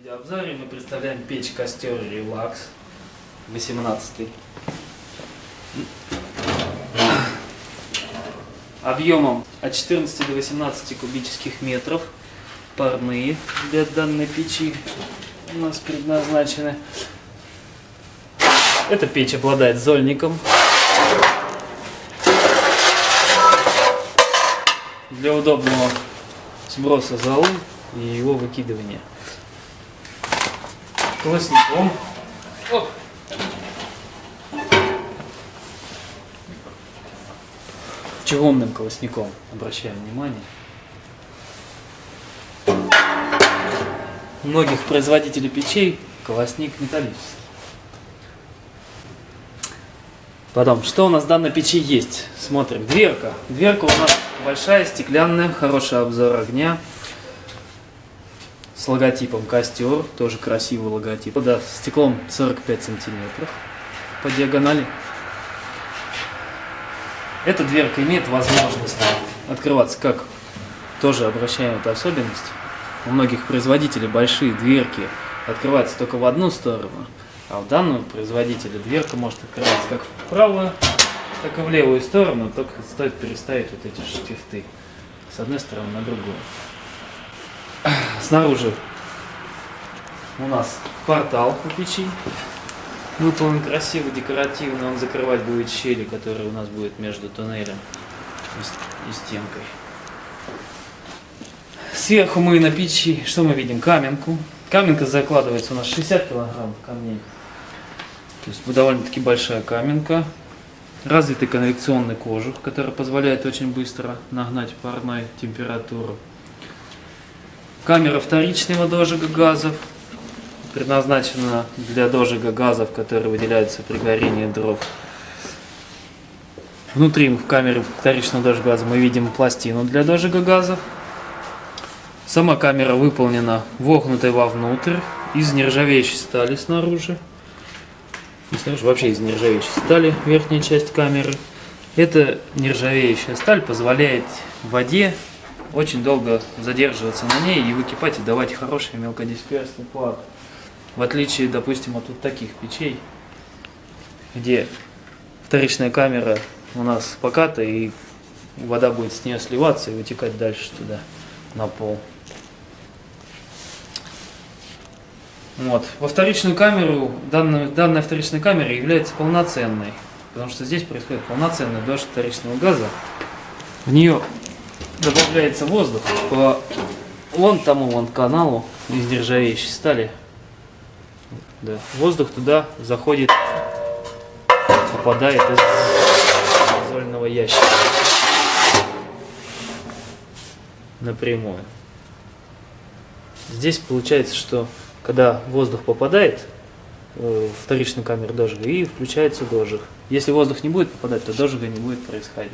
видеообзоре мы представляем печь-костер Relax 18. Объемом от 14 до 18 кубических метров. Парные для данной печи у нас предназначены. Эта печь обладает зольником для удобного сброса золы и его выкидывания. Колосником. Оп. Чугунным колосником, обращаем внимание. У многих производителей печей колосник металлический. Потом, что у нас в данной печи есть? Смотрим. Дверка. Дверка у нас большая, стеклянная, хороший обзор огня. С логотипом костер, тоже красивый логотип. Да, стеклом 45 сантиметров по диагонали. Эта дверка имеет возможность открываться, как тоже обращаем эту особенность. У многих производителей большие дверки открываются только в одну сторону, а у данного производителя дверка может открываться как в правую, так и в левую сторону, только стоит переставить вот эти штифты с одной стороны на другую. Снаружи у нас портал у печи. Выполнен красиво, декоративно. Он закрывать будет щели, которые у нас будет между туннелем и стенкой. Сверху мы на печи, что мы видим? Каменку. Каменка закладывается у нас 60 килограмм камней. То есть довольно-таки большая каменка. Развитый конвекционный кожух, который позволяет очень быстро нагнать парной температуру. Камера вторичного дожига газов. Предназначена для дожига газов, которые выделяются при горении дров. Внутри в камере вторичного дожига газа мы видим пластину для дожига газов. Сама камера выполнена вогнутой вовнутрь из нержавеющей стали снаружи. И снаружи вообще из нержавеющей стали верхняя часть камеры. Эта нержавеющая сталь позволяет в воде очень долго задерживаться на ней и выкипать и давать хороший мелкодисперсный пар. В отличие, допустим, от вот таких печей, где вторичная камера у нас поката, и вода будет с нее сливаться и вытекать дальше туда, на пол. Вот. Во вторичную камеру, данная вторичная камера является полноценной, потому что здесь происходит полноценный дождь вторичного газа. В нее добавляется воздух по вон тому каналу из нержавеющей стали. Да. Воздух туда заходит, попадает из зольного ящика напрямую. Здесь получается, что когда воздух попадает в вторичную камеру дожига, и включается дожиг. Если воздух не будет попадать, то дожига не будет происходить.